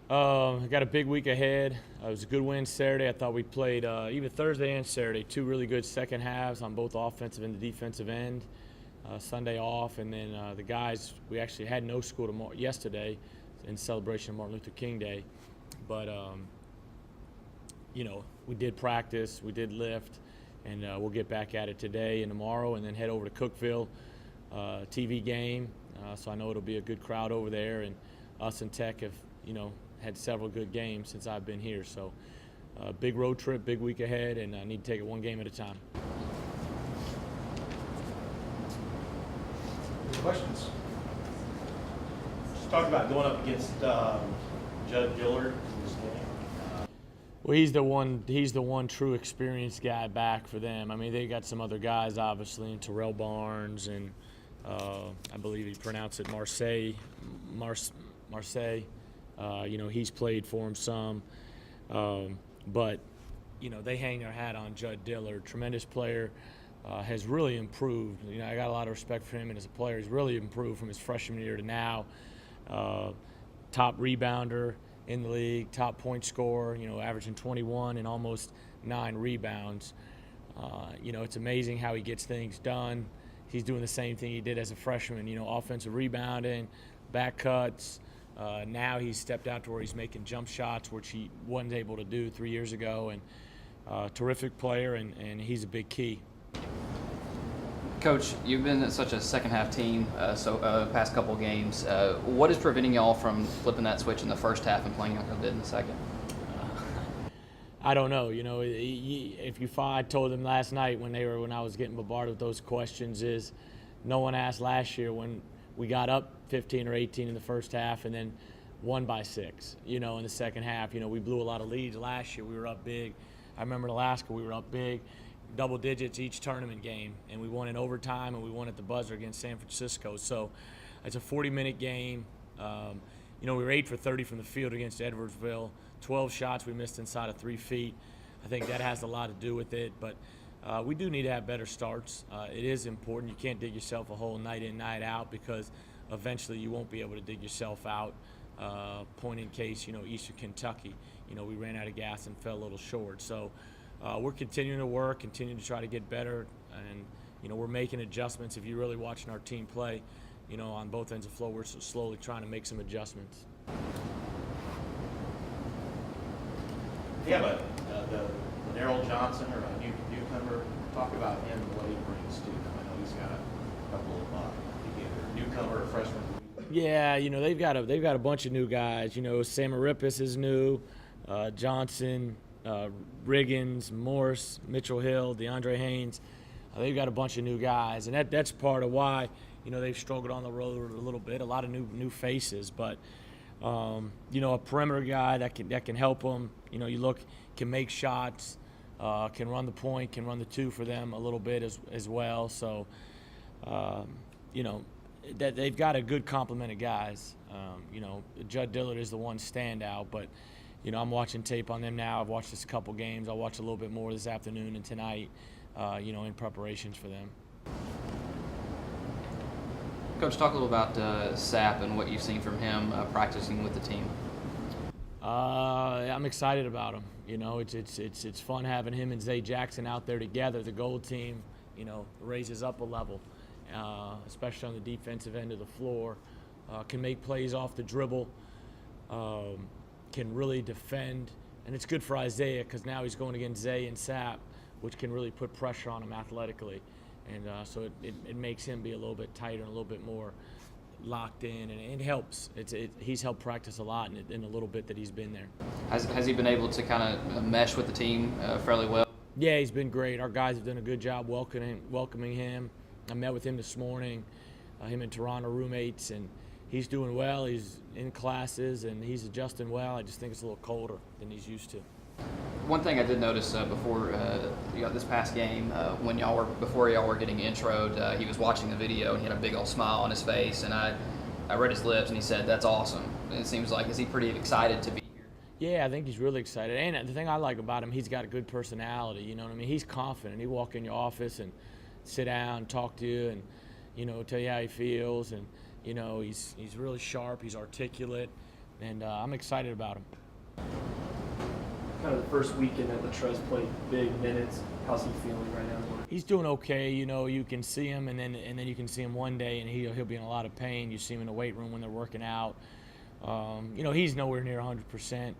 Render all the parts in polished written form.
I got a big week ahead. It was a good win Saturday. I thought we played even Thursday and Saturday, two really good second halves on both offensive and the defensive end. Sunday off, and then the guys, we actually had no school tomorrow, yesterday in celebration of Martin Luther King Day. But, we did practice, we did lift, and we'll get back at it today and tomorrow, and then head over to Cookeville, TV game. So I know it'll be a good crowd over there, and us and Tech have, had several good games since I've been here. So big road trip, big week ahead, and I need to take it one game at a time. Questions? Just talk about going up against Judd Dillard in this game. Well, he's the one true experienced guy back for them. I mean, they got some other guys, obviously, and Terrell Barnes, and I believe he pronounced it Marseille. He's played for him some. But, they hang their hat on Judd Dillard, tremendous player. Has really improved. I got a lot of respect for him, and as a player, he's really improved from his freshman year to now. Top rebounder in the league, top point scorer, averaging 21 and almost 9 rebounds. It's amazing how he gets things done. He's doing the same thing he did as a freshman, offensive rebounding, back cuts. Now he's stepped out to where he's making jump shots, which he wasn't able to do 3 years ago, and terrific player, and he's a big key. Coach, you've been such a second-half team past couple of games. What is preventing y'all from flipping that switch in the first half and playing like y'all did in the second? I don't know. I told them last night when I was getting bombarded with those questions is no one asked last year when we got up 15 or 18 in the first half and then won by 6. In the second half, we blew a lot of leads last year. We were up big. I remember in Alaska we were up big. Double digits each tournament game, and we won in overtime, and we won at the buzzer against San Francisco. So it's a 40-minute game. We were 8 for 30 from the field against Edwardsville. 12 shots we missed inside of 3 feet. I think that has a lot to do with it, but we do need to have better starts. It is important. You can't dig yourself a hole night in, night out, because eventually you won't be able to dig yourself out. Point in case, Eastern Kentucky. We ran out of gas and fell a little short. So we're continuing to work, continuing to try to get better, and we're making adjustments. If you're really watching our team play, on both ends of the floor, we're slowly trying to make some adjustments. Yeah, but the Daryl Johnson or a newcomer, talk about him and what he brings to them. I know he's got a couple of either newcomer or freshman. Yeah, they've got a bunch of new guys. Samaripis is new, Johnson. Riggins, Morse, Mitchell Hill, DeAndre Haynes. They've got a bunch of new guys, and that's part of why they've struggled on the road a little bit. A lot of new faces, but a perimeter guy that can help them. Can make shots, can run the point, can run the 2 for them a little bit as well. So that they've got a good complement of guys. Judd Dillard is the one standout, but. I'm watching tape on them now. I've watched just a couple games. I'll watch a little bit more this afternoon and tonight, in preparations for them. Coach, talk a little about Sapp and what you've seen from him practicing with the team. I'm excited about him. It's fun having him and Zay Jackson out there together. The gold team, raises up a level, especially on the defensive end of the floor. Can make plays off the dribble. Can really defend, and it's good for Isaiah because now he's going against Zay and Sapp, which can really put pressure on him athletically, and so it makes him be a little bit tighter and a little bit more locked in, and it helps. He's helped practice a lot in a little bit that he's been there. Has he been able to kind of mesh with the team fairly well? Yeah, he's been great. Our guys have done a good job welcoming him. I met with him this morning. Him and Toronto roommates, and he's doing well. He's in classes, and he's adjusting well. I just think it's a little colder than he's used to. One thing I did notice before this past game, before y'all were getting introed, he was watching the video and he had a big old smile on his face, and I read his lips and he said, "That's awesome." And it seems like, is he pretty excited to be here? Yeah, I think he's really excited. And the thing I like about him, he's got a good personality. You know what I mean? He's confident. He walk in your office and sit down, talk to you, and tell you how he feels. And he's really sharp. He's articulate. and I'm excited about him. Kind of the first weekend that Latrez played big minutes. How's he feeling right now? He's doing okay. You can see him, and then you can see him one day, and he'll be in a lot of pain. You see him in the weight room when they're working out. He's nowhere near 100%,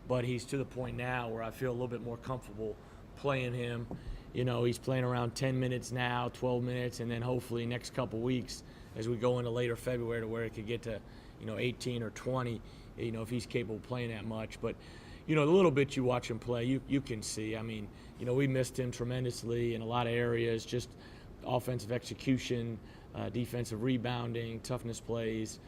but he's to the point now where I feel a little bit more comfortable playing him. He's playing around 10 minutes now, 12 minutes, and then hopefully next couple weeks as we go into later February to where it could get to, 18 or 20, if he's capable of playing that much. But, the little bit you watch him play, you can see. We missed him tremendously in a lot of areas, just offensive execution, defensive rebounding, toughness plays.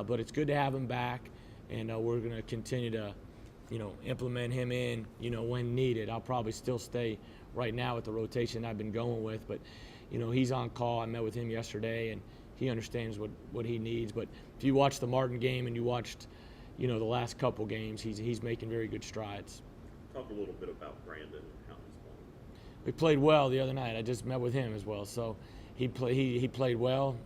But it's good to have him back, and we're going to continue to, implement him in, when needed. I'll probably still stay right now with the rotation I've been going with, but, he's on call. I met with him yesterday, and he understands what he needs. But if you watch the Martin game and you watched, the last couple games, he's making very good strides. Talk a little bit about Brandon and how he's playing. We played well the other night. I just met with him as well, so he played well.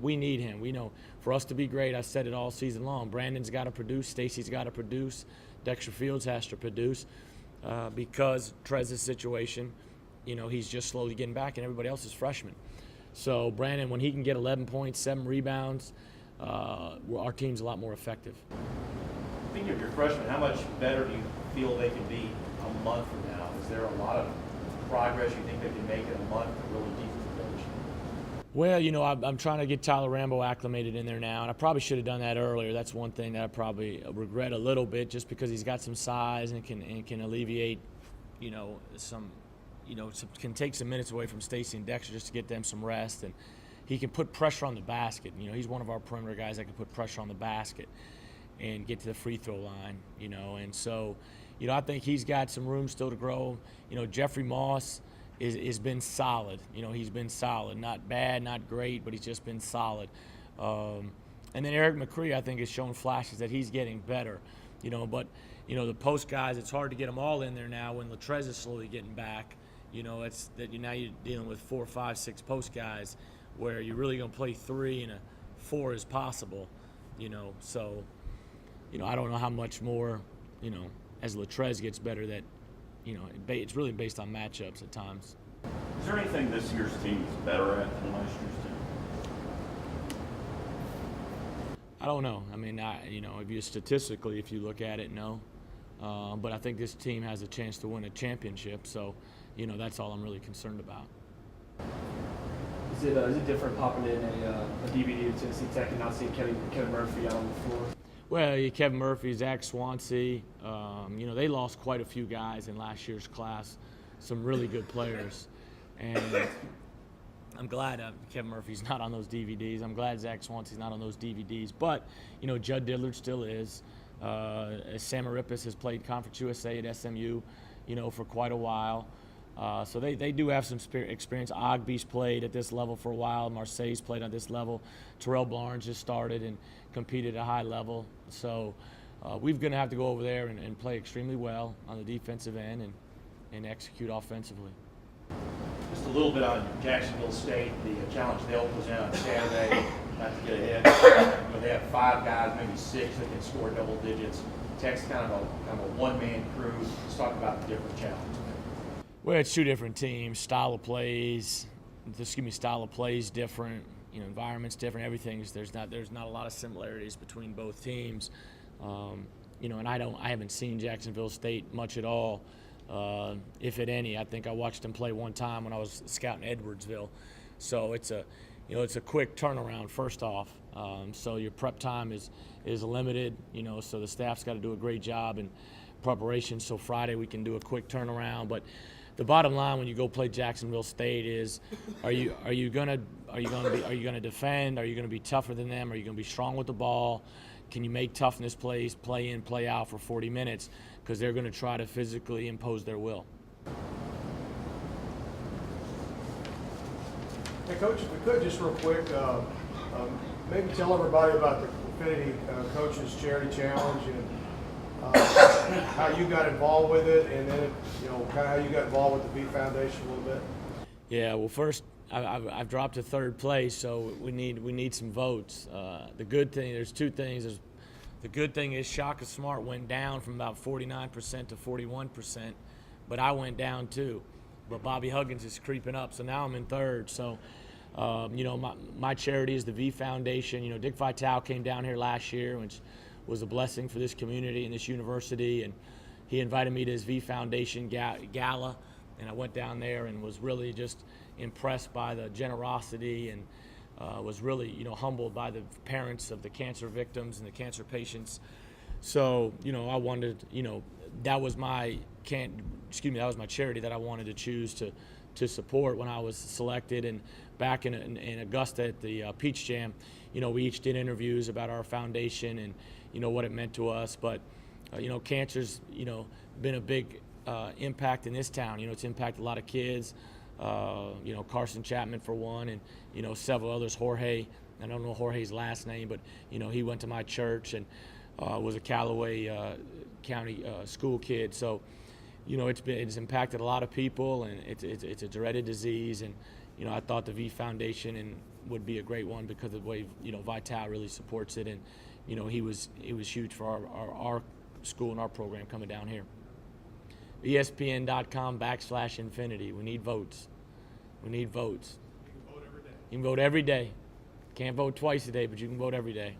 We need him. We know for us to be great, I said it all season long, Brandon's got to produce, Stacy's got to produce, Dexter Fields has to produce, because Trez's situation, he's just slowly getting back, and everybody else is freshmen. So Brandon, when he can get 11 points, 7 rebounds, our team's a lot more effective. Thinking of your freshmen, how much better do you feel they can be a month from now? Is there a lot of progress you think they can make in a month to really deepen the position? Well, I'm trying to get Tyler Rambo acclimated in there now, and I probably should have done that earlier. That's one thing that I probably regret a little bit, just because he's got some size and can alleviate, can take some minutes away from Stacy and Dexter just to get them some rest, and he can put pressure on the basket. He's one of our perimeter guys that can put pressure on the basket and get to the free throw line, and so, I think he's got some room still to grow. Jeffrey Moss has been solid. He's been solid, not bad, not great, but he's just been solid. And then Eric McCree, I think, has shown flashes that he's getting better. But the post guys, it's hard to get them all in there now when Latrez is slowly getting back. It's that now you're dealing with 4, 5, 6 post guys, where you're really going to play 3 and a 4 is possible. So, I don't know how much more, as Latrez gets better, that, it's really based on matchups at times. Is there anything this year's team is better at than last year's team? I don't know. Statistically, if you look at it, no. But I think this team has a chance to win a championship, so, that's all I'm really concerned about. Is it different popping in a DVD to Tennessee Tech and not seeing Kevin Murphy out on the floor? Well, Kevin Murphy, Zach Swansea, they lost quite a few guys in last year's class, some really good players. And I'm glad Kevin Murphy's not on those DVDs. I'm glad Zach Swansea's not on those DVDs. But, Judd Dillard still is. Sam Arippis has played Conference USA at SMU, for quite a while. So they do have some experience. Ogby's played at this level for a while. Marseille's played at this level. Terrell Barnes just started and competed at a high level. So we're going to have to go over there and play extremely well on the defensive end and execute offensively. Just a little bit on Jacksonville State, the challenge they'll present on Saturday, not to get ahead. They have 5 guys, maybe 6 that can score double digits. Tech's kind of a one-man crew. Let's talk about the different challenges. Well, it's 2 different teams. Style of plays different. Environment's different. Everything's there's not a lot of similarities between both teams. And I haven't seen Jacksonville State much at all, if at any. I think I watched them play one time when I was scouting Edwardsville. So it's a quick turnaround. First off, so your prep time is limited. So the staff's got to do a great job in preparation. So Friday we can do a quick turnaround, but the bottom line when you go play Jacksonville State is, are you gonna defend? Are you gonna be tougher than them? Are you gonna be strong with the ball? Can you make toughness plays, play in, play out for 40 minutes? Because they're gonna try to physically impose their will. Hey, Coach, if we could just real quick, maybe tell everybody about the Infinity Coaches Charity Challenge and how you got involved with it, and then kind of how you got involved with the B Foundation a little bit. Yeah, well, first I've dropped to 3rd place, so we need some votes. The good thing, there's 2 things. There's The good thing is Shaka Smart went down from about 49% to 41%, but I went down too. But Bobby Huggins is creeping up, so now I'm in third. So, my charity is the V Foundation. Dick Vitale came down here last year, which was a blessing for this community and this university, and he invited me to his V Foundation gala, and I went down there and was really just impressed by the generosity and was really, humbled by the parents of the cancer victims and the cancer patients. So, I wanted, that was my that was my charity that I wanted to choose to support when I was selected. And back in Augusta at the Peach Jam, we each did interviews about our foundation and, what it meant to us. But, cancer's, been a big impact in this town. It's impacted a lot of kids. Carson Chapman for one, and several others. Jorge, I don't know Jorge's last name, but he went to my church and was a Callaway County school kid. So it's impacted a lot of people, and it's a dreaded disease. And I thought the V Foundation would be a great one because of the way Vital really supports it, and he was huge for our school and our program coming down here. ESPN.com/Infinity. We need votes. We need votes. You can vote every day. You can vote every day. Can't vote twice a day, but you can vote every day.